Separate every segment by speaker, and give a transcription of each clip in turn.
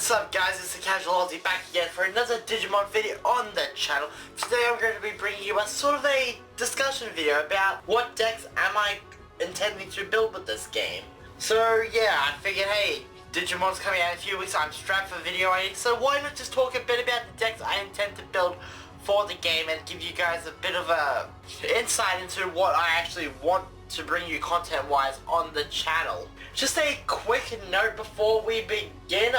Speaker 1: What's up guys, it's TheCasualAussie back again for another Digimon video on the channel. Today I'm going to be bringing you a sort of a discussion video about what decks am I intending to build with this game. So yeah, I figured hey, Digimon's coming out in a few weeks, I'm strapped for video editing, so why not just talk a bit about the decks I intend to build for the game and give you guys a bit of a insight into what I actually want to bring you content wise on the channel. Just a quick note before we begin.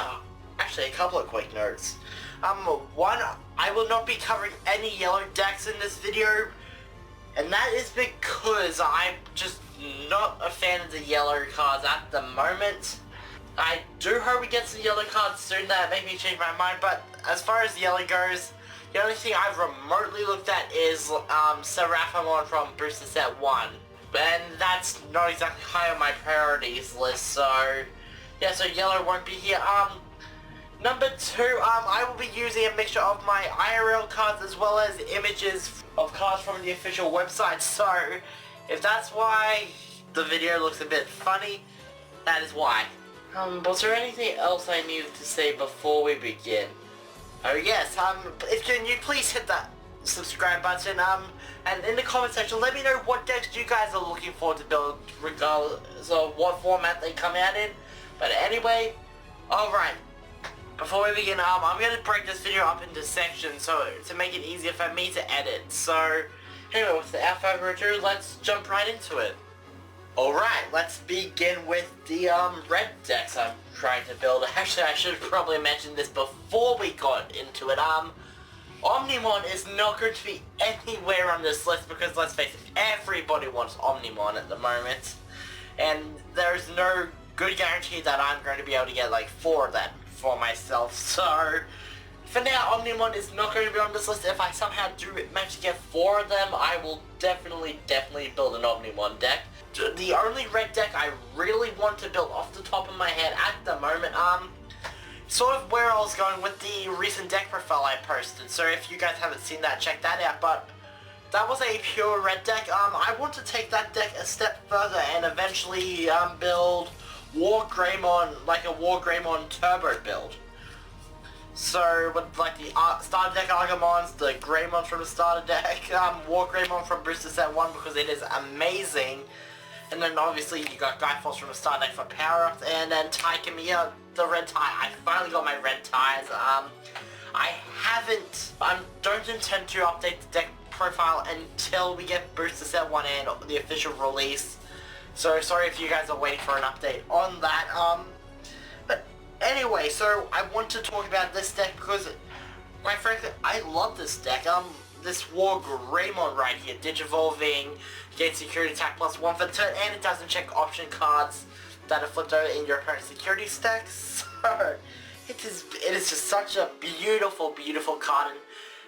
Speaker 1: Actually, a couple of quick notes. One, I will not be covering any yellow decks in this video, and that is because I'm just not a fan of the yellow cards at the moment. I do hope we get some yellow cards soon that make me change my mind, but as far as yellow goes, the only thing I've remotely looked at is Seraphimon from Booster Set 1. And that's not exactly high on my priorities list, so yeah, so yellow won't be here. Number two, I will be using a mixture of my IRL cards as well as images of cards from the official website, so if that's why the video looks a bit funny, that is why. Was there anything else I needed to say before we begin? Oh yes, can you please hit that subscribe button, and in the comment section let me know what decks you guys are looking forward to build regardless of what format they come out in. But anyway, alright, before we begin, I'm going to break this video up into sections so to make it easier for me to edit. So anyway, without further ado, let's jump right into it. Alright, let's begin with the red decks I'm trying to build. Actually, I should have probably mentioned this before we got into it. Omnimon is not going to be anywhere on this list because, let's face it, everybody wants Omnimon at the moment. And there's no good guarantee that I'm going to be able to get like 4 of them for myself. So, for now, Omnimon is not going to be on this list. If I somehow do manage to get 4 of them, I will definitely build an Omnimon deck. The only red deck I really want to build off the top of my head at the moment, sort of where I was going with the recent deck profile I posted, so if you guys haven't seen that, check that out. But that was a pure red deck. I want to take that deck a step further and eventually build War Greymon, like a War Greymon turbo build. So with like the starter deck Argamons, the Greymon from the starter deck, War Greymon from Booster Set 1 because it is amazing. And then obviously you got Guyforce from the starter deck for power-ups, and then Tai Kamiya, the red tie. I finally got my red ties. I don't intend to update the deck profile until we get Booster Set 1 and the official release. So sorry if you guys are waiting for an update on that. But anyway, so I want to talk about this deck because, quite frankly, I love this deck. This War Greymon right here, Digivolving, gains security attack +1 for the turn, and it doesn't check option cards that are flipped over in your opponent's security stack. So it is just such a beautiful card, and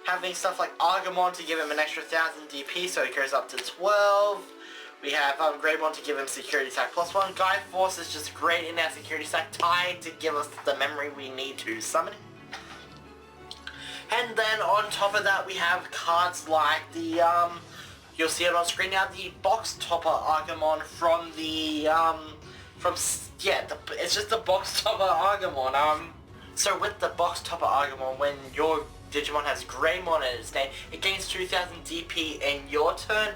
Speaker 1: having stuff like Argamon to give him an extra 1000 DP, so he goes up to 12. We have Greymon to give him security attack +1. Guyforce is just great in our security stack. Tai to give us the memory we need to summon him. And then on top of that we have cards like the you'll see it on screen now, the box topper Argamon from the it's just the box topper Argamon. So with the box topper Argamon, when your Digimon has Greymon in its name, it gains 2000 DP in your turn.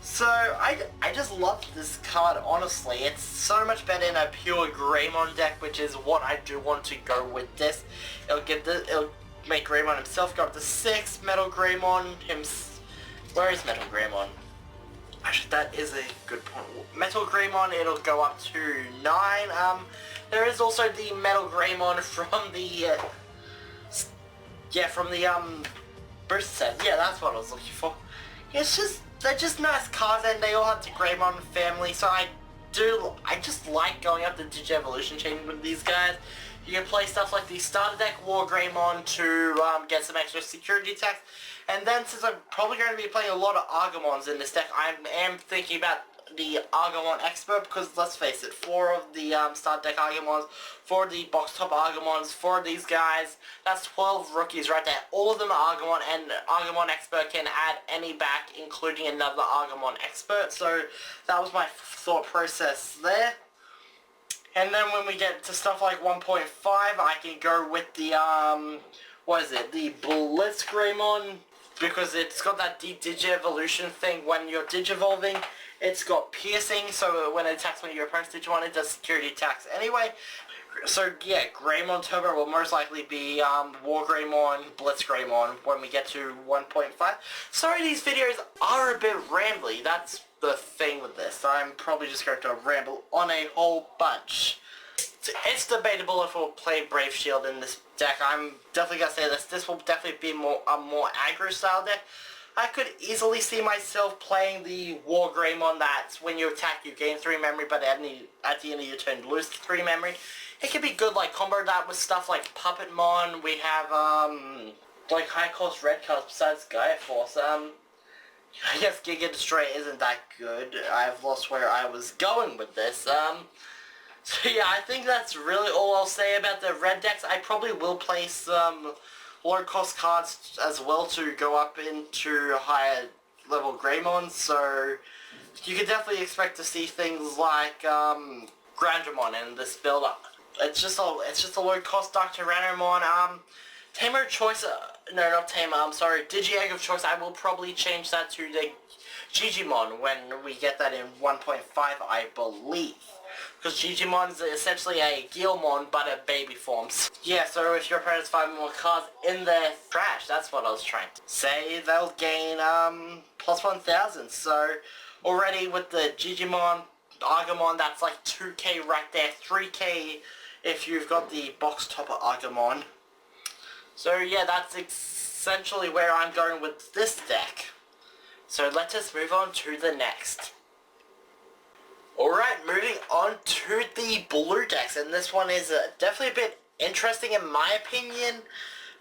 Speaker 1: So I just love this card, honestly. It's so much better in a pure Greymon deck, which is what I do want to go with this. It'll make Greymon himself go up to 6, Metal Greymon where is Metal Greymon? Actually, that is a good point. Metal Greymon, it'll go up to 9. There is also the Metal Greymon from the Burst set. Yeah, that's what I was looking for. Yeah, they're just nice cards, and they all have the Greymon family, so I just like going up the Digi-Evolution chain with these guys. You can play stuff like the starter deck War Greymon to get some extra security attacks. And then, since I'm probably going to be playing a lot of Argamons in this deck, I am thinking about the Argamon Expert, because let's face it, 4 of the starter deck Argamons, 4 of the box top Argamons, 4 of these guys, that's 12 rookies right there. All of them are Argamon, and Argamon Expert can add any back, including another Argamon Expert. So that was my thought process there. And then when we get to stuff like 1.5, I can go with the, what is it, the Blitzgreymon, because it's got that deep Digi-Evolution thing. When you're Digivolving, it's got piercing, so when it attacks one of your opponent's Digimon, it does security attacks anyway. So yeah, Greymon Turbo will most likely be War Greymon, Blitz Greymon when we get to 1.5. Sorry these videos are a bit rambly, that's the thing with this. I'm probably just going to ramble on a whole bunch. It's debatable if we'll play Brave Shield in this deck. I'm definitely going to say this. This will definitely be a more aggro style deck. I could easily see myself playing the War Greymon that's when you attack you gain 3 memory, but at the end of your turn lose 3 memory. It could be good like combo that with stuff like Puppetmon. We have like high cost red cards besides Gaia Force. I guess Giga Destroy isn't that good. I've lost where I was going with this. So yeah, I think that's really all I'll say about the red decks. I probably will play some low cost cards as well to go up into higher level Greymon, so you could definitely expect to see things like Grandramon in this build up. It's just a low cost Dark Tyrannomon. Tamer choice, no not Tamer, I'm sorry, Digi-Egg of choice, I will probably change that to the Digimon when we get that in 1.5, I believe. Because Digimon is essentially a Guilmon, but a baby form. Yeah, so if your opponent's 5 more cards in their trash, that's what I was trying to say, they'll gain, plus 1,000. So, already with the Digimon, Agumon, that's like 2k right there, 3k if you've got the box topper Agumon. So yeah, that's essentially where I'm going with this deck. So let us move on to the next. Alright, moving on to the blue decks, and this one is definitely a bit interesting in my opinion,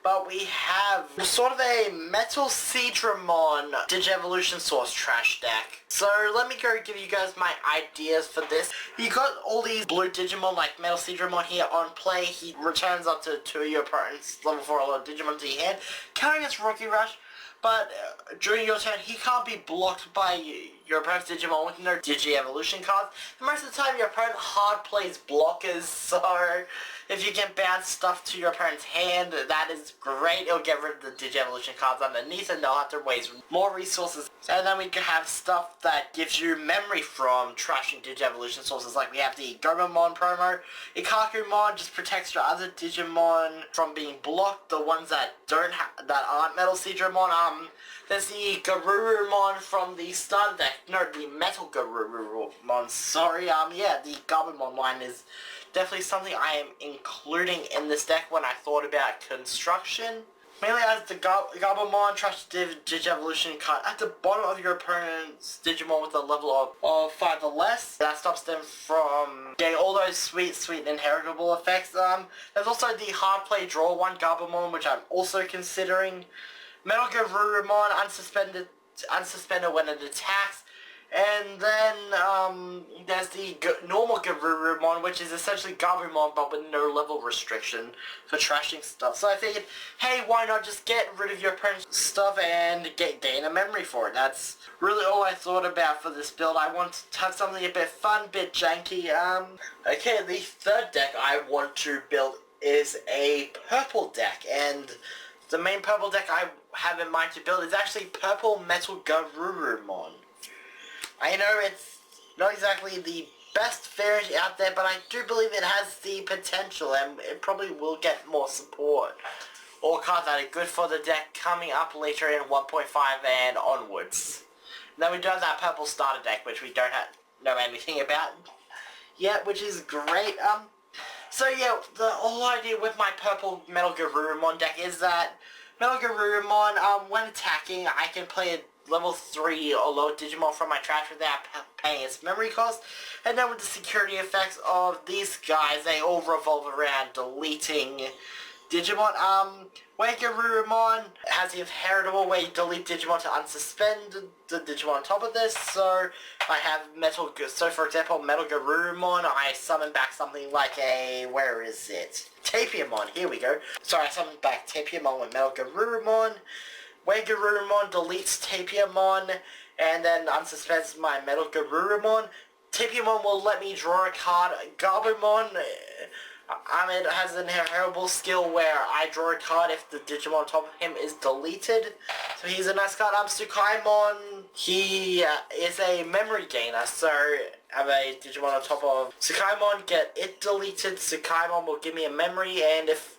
Speaker 1: but we have sort of a Metal Seadramon Digi-Evolution Source trash deck. So let me go give you guys my ideas for this. You got all these blue Digimon like Metal Seadramon here on play. He returns up to 2 of your opponent's level 4 or Digimon to your hand, counting as Rocky Rush. But during your turn, he can't be blocked by your opponent's Digimon with no Digi-Evolution cards. And most of the time, your opponent hard plays blockers, so if you can bounce stuff to your opponent's hand, that is great. It'll get rid of the Digi-Evolution cards underneath, and they'll have to waste more resources. And then we can have stuff that gives you memory from trashing Digi-Evolution sources, like we have the Gomamon promo. Ikakumon just protects your other Digimon from being blocked, the ones that aren't Metal Seadramon. There's the Garurumon from the starter deck. No, the Metal Garurumon, sorry. Yeah, the Gabumon line is definitely something I am including in this deck when I thought about construction. Mainly as the Gabumon Trash Digi-Evolution card at the bottom of your opponent's Digimon with a level of 5 or less. That stops them from getting all those sweet inheritable effects. There's also the hard play draw one Gabumon, which I'm also considering. Metal Garurumon unsuspended when it attacks. And then there's the normal Garurumon, which is essentially Gabumon but with no level restriction for trashing stuff. So I figured, hey, why not just get rid of your opponent's stuff and gain a memory for it. That's really all I thought about for this build. I want to have something a bit fun, a bit janky. Okay, the third deck I want to build is a purple deck, and the main purple deck I have in mind to build is actually Purple Metal Garurumon. I know it's not exactly the best variant out there, but I do believe it has the potential, and it probably will get more support. All cards that are good for the deck coming up later in 1.5 and onwards. And then we do have that purple starter deck, which we don't know anything about yet, which is great. So yeah, the whole idea with my Purple Metal Garurumon deck is that Metal Garurumon, when attacking, I can play a level 3 or lower Digimon from my trash without paying its memory cost. And then with the security effects of these guys, they all revolve around deleting Digimon. When Garurumon has the inheritable where you delete Digimon to unsuspend the Digimon on top of this. So I have so for example, Metal Garurumon, I summon back something like a, where is it? Tapiamon, here we go. So I summon back Tapiamon with Metal Garurumon. When Garurumon deletes Tapiamon and then unsuspends my Metal Garurumon, TPMon will let me draw a card. Garbomon, it has an inheritable skill where I draw a card if the Digimon on top of him is deleted. So he's a nice card. Tsukaimon, he is a memory gainer, so I have a Digimon on top of Tsukaimon, get it deleted. Tsukaimon will give me a memory, and if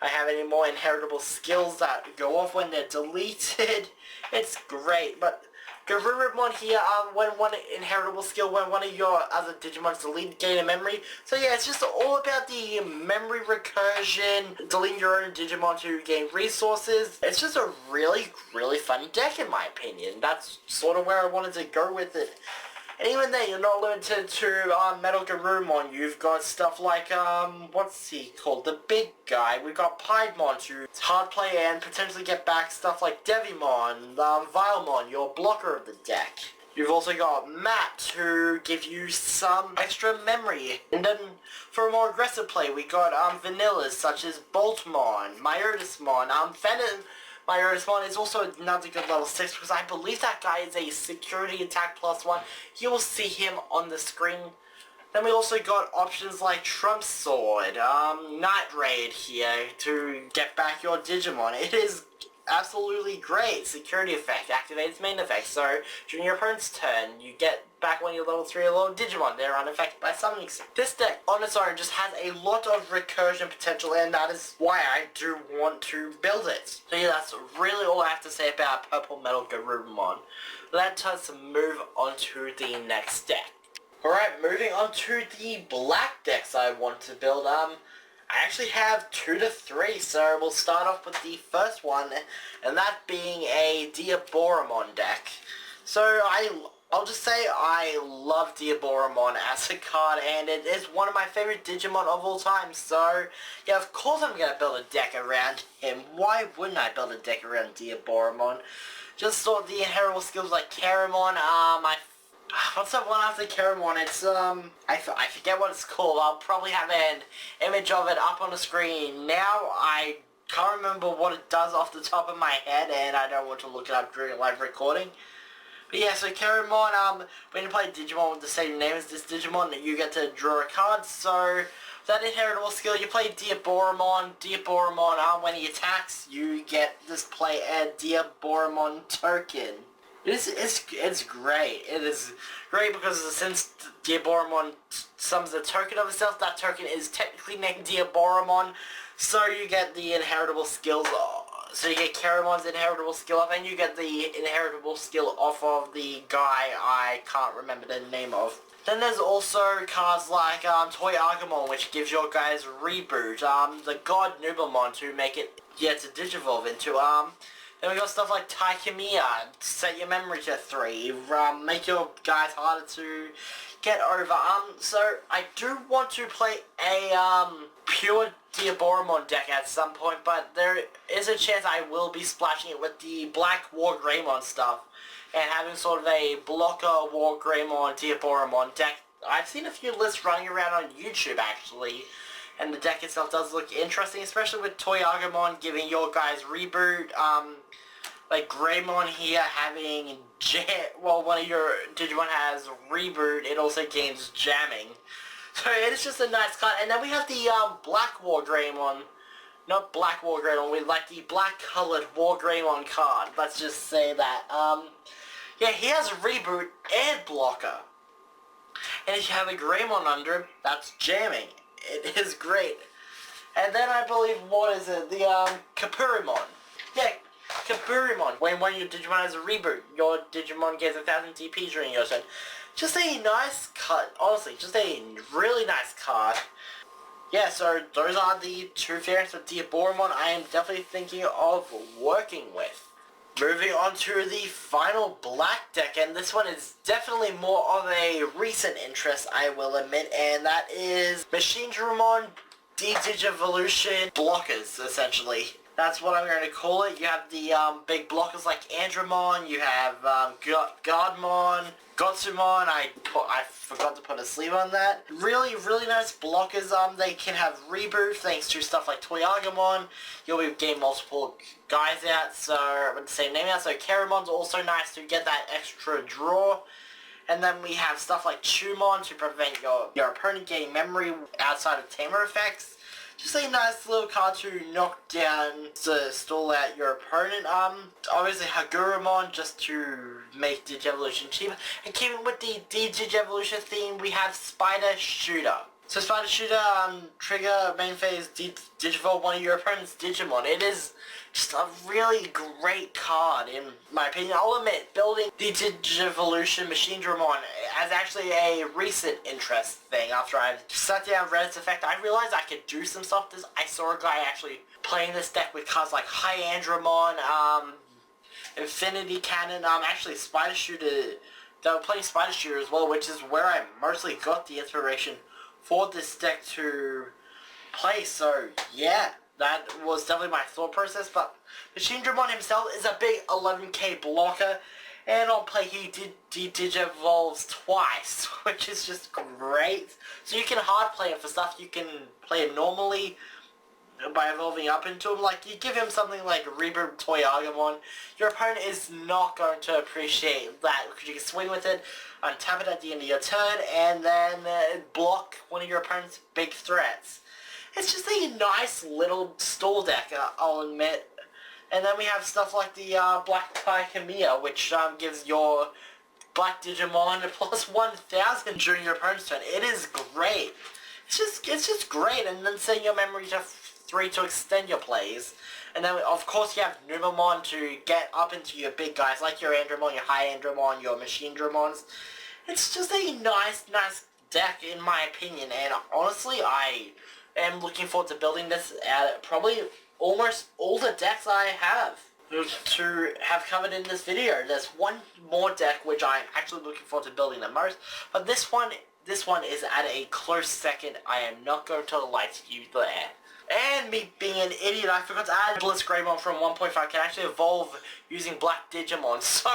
Speaker 1: I have any more inheritable skills that go off when they're deleted, it's great. But Garurumon here, when one inheritable skill, when one of your other Digimon is deleted, gain a memory. So yeah, it's just all about the memory recursion, deleting your own Digimon to gain resources. It's just a really, really fun deck in my opinion. That's sort of where I wanted to go with it. And even then, you're not limited to Metal Garurumon. You've got stuff like, what's he called? The big guy. We've got Piedmon to hard play and potentially get back stuff like Devimon, Vilemon, your blocker of the deck. You've also got Matt to give you some extra memory. And then for a more aggressive play, we got vanillas such as Boltmon, Myotismon, Venom. Myotismon is also another good level 6 because I believe that guy is a security attack +1. You will see him on the screen. Then we also got options like Trump Sword, Night Raid here to get back your Digimon. It is absolutely great. Security effect activates main effect, so during your opponent's turn you get back when you're level 3 or lower Digimon. They're unaffected by summoning. This deck on its own just has a lot of recursion potential, and that is why I do want to build it. So yeah, that's really all I have to say about Purple Metal Garurumon. Let us move on to the next deck. Alright, moving on to the black decks I want to build. I actually have 2 to 3, so we'll start off with the first one, and that being a Diaboromon deck. So I'll just say I love Diaboromon as a card, and it is one of my favorite Digimon of all time, so yeah, of course I'm going to build a deck around him. Why wouldn't I build a deck around Diaboromon? Just sort of the inheritable skills like Karamon, what's that one after Karamon? It's, I forget what it's called. I'll probably have an image of it up on the screen. Now, I can't remember what it does off the top of my head, and I don't want to look it up during live recording. But yeah, so Karamon, when you play Digimon with the same name as this Digimon, you get to draw a card, so that inheritable skill, you play Diaboromon. Diaboromon, when he attacks, you get this play a Diaboromon token. It's great. It is great because since Diaboromon summons a token of itself, that token is technically named Diaboromon, so you get the inheritable skills. So you get Karamon's inheritable skill off, and you get the inheritable skill off of the guy I can't remember the name of. Then there's also cards like Toy Agumon, which gives your guys reboot. The God Nubamon to make it to digivolve into. Then we got stuff like Taikamiya, set your memory to 3, make your guys harder to get over. So I do want to play a pure Diaboromon deck at some point, but there is a chance I will be splashing it with the Black War Greymon stuff and having sort of a blocker War Greymon Diaboromon deck. I've seen a few lists running around on YouTube actually, and the deck itself does look interesting, especially with Toy Agumon giving your guys reboot. Like Greymon here having one of your Digimon has reboot, it also gains jamming. So it's just a nice card. And then we have the Black War Greymon. Not Black War Greymon, we like the black colored War Greymon card. Let's just say that. Yeah, he has reboot and blocker. And if you have a Greymon under him, that's jamming. It is great. And then I believe, what is it? The Kapurimon. Yeah, Kapurimon. When one of your Digimon has a reboot, your Digimon gets 1000 TP during your turn. Just a nice card. Honestly, just a really nice card. Yeah, so those are the 2 variants of Diaboromon I am definitely thinking of working with. Moving on to the final black deck, and this one is definitely more of a recent interest, I will admit, and that is Machinedramon D-Digivolution blockers, essentially. That's what I'm going to call it. You have the big blockers like Andromon, you have Godmon, Gotsumon, I forgot to put a sleeve on that. Really, really nice blockers. They can have reboot thanks to stuff like Toy Agumon. You'll be getting multiple guys out, so with the same name out. So Karamon's also nice to get that extra draw. And then we have stuff like Chumon to prevent your opponent getting memory outside of tamer effects. Just a nice little card to knock down, to stall out your opponent. Obviously Hagurumon just to make Digivolution cheaper. And keeping with the Digivolution theme, we have Spider Shooter. So Spider Shooter, trigger main phase, Digivolve one of your opponent's Digimon. It is just a really great card in my opinion. I'll admit, building the Digivolution Machine Dramon as actually a recent interest thing. After I sat down and read its effect, I realized I could do some stuff. I saw a guy actually playing this deck with cards like Hyandramon, Infinity Cannon, actually Spider Shooter. They were playing Spider Shooter as well, which is where I mostly got the inspiration for this deck to play. So yeah, that was definitely my thought process. But Machine Dramon himself is a big 11k blocker, and on play he Digivolves twice, which is just great. So you can hard play him for stuff you can play him normally by evolving up into him. Like, you give him something like Reboot Toyagamon, your opponent is not going to appreciate that, because you can swing with it, untap it at the end of your turn, and then block one of your opponent's big threats. It's just a nice little stall deck, I'll admit. And then we have stuff like the Black Kamiya, which gives your Black Digimon plus 1000 during your opponent's turn. It is great. It's just great. And then setting your memory to 3 to extend your plays. And then of course you have Numamon to get up into your big guys like your Andromon, your High Andromon, your Machine Dramons. It's just a nice deck in my opinion, and honestly I am looking forward to building this at probably almost all the decks I have to have covered in this video. There's one more deck which I'm actually looking forward to building the most, but this one is at a close second. I am not going to lie to you there. And me being an idiot, I forgot to add Bliss Greymon from 1.5 can actually evolve using Black Digimon. So,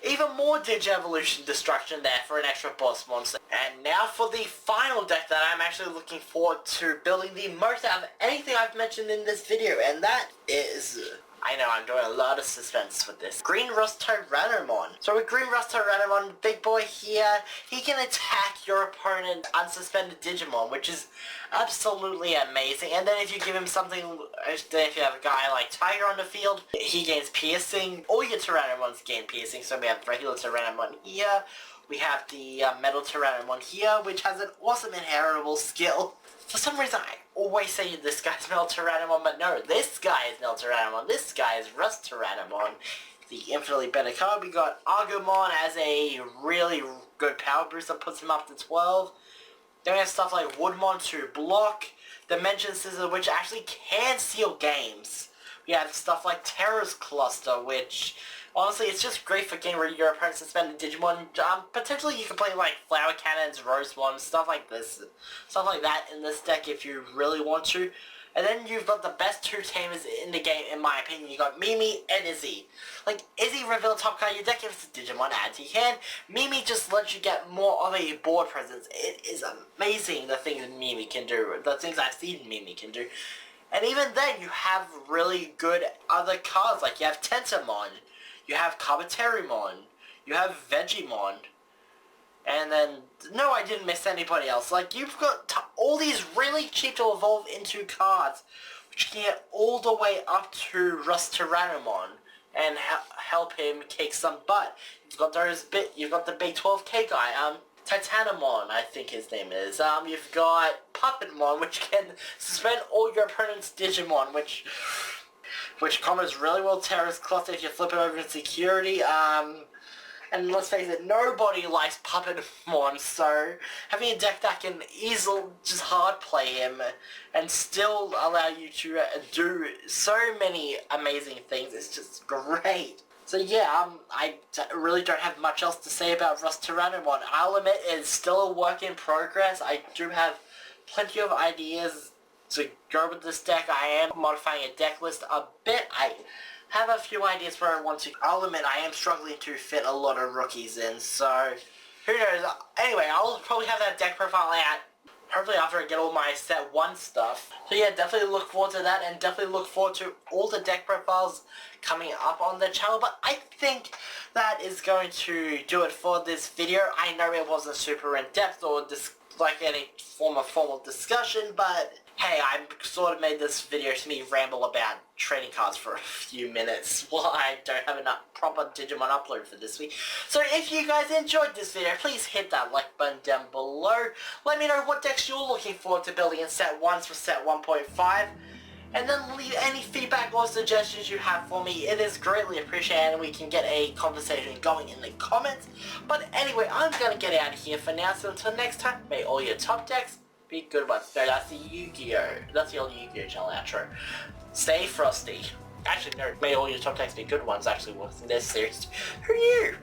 Speaker 1: even more Digivolution destruction there for an extra boss monster. And now for the final deck that I'm actually looking forward to building the most out of anything I've mentioned in this video. And that is... I know, I'm doing a lot of suspense with this. Green Rust Tyrannomon. So with Green Rust Tyrannomon, big boy here, he can attack your opponent unsuspended Digimon, which is absolutely amazing. And then if you give him something, if you have a guy like Tiger on the field, he gains piercing. All your Tyrannomons gain piercing, so we have regular Tyrannomon here. We have the Metal Tyrannomon here, which has an awesome inheritable skill. For some reason, I always say this guy's Metal Tyrannomon, but no, this guy is Metal Tyrannomon. This guy is Rust Tyrannomon. The infinitely better card. We got Agumon as a really good power boost that puts him up to 12. Then we have stuff like Woodmon to block. Dimension Scissor, which actually can seal games. We have stuff like Terror's Cluster, which... honestly, it's just great for getting rid of your opponent's suspended Digimon. Potentially you can play like Flower Cannons, Rosemon, stuff like this. Stuff like that in this deck if you really want to. And then you've got the best 2 tamers in the game, in my opinion. You got Mimi and Izzy. Like, Izzy, reveal top card of your deck if it's a Digimon, add to your hand. Mimi just lets you get more of a board presence. It is amazing the things Mimi can do. The things I've seen Mimi can do. And even then, you have really good other cards. Like, you have Tentamon. You have Kabuterimon, you have Vegemon, and then, no, I didn't miss anybody else. Like, you've got all these really cheap to evolve into cards, which can get all the way up to Rust Tyrannomon, and help him kick some butt. You've got the big 12k guy, Titanomon, I think his name is. You've got Puppetmon, which can suspend all your opponent's Digimon, which combos really well Terror's Cluster if you flip it over in security. And let's face it, nobody likes Puppetmon, so having a deck that can easily just hard play him and still allow you to do so many amazing things is just great. So yeah, I really don't have much else to say about Rust Tyrannomon. I'll admit it's still a work in progress. I do have plenty of ideas to go with this deck. I am modifying a deck list a bit. I have a few ideas where I want to. I'll admit I am struggling to fit a lot of rookies in, so who knows. Anyway, I'll probably have that deck profile out hopefully after I get all my set 1 stuff. So yeah, definitely look forward to that, and definitely look forward to all the deck profiles coming up on the channel. But I think that is going to do it for this video. I know it wasn't super in-depth or like any form of formal discussion, but hey, I sort of made this video to me ramble about trading cards for a few minutes while I don't have enough proper Digimon upload for this week. So if you guys enjoyed this video, please hit that like button down below. Let me know what decks you're looking forward to building in set 1s for set 1.5. And then leave any feedback or suggestions you have for me. It is greatly appreciated, and we can get a conversation going in the comments. But anyway, I'm going to get out of here for now. So until next time, may all your top decks be good ones. No, that's the Yu-Gi-Oh! That's the old Yu-Gi-Oh! Channel outro. Stay frosty. Actually, no, may all your top decks be good ones actually works in this series. Who knew?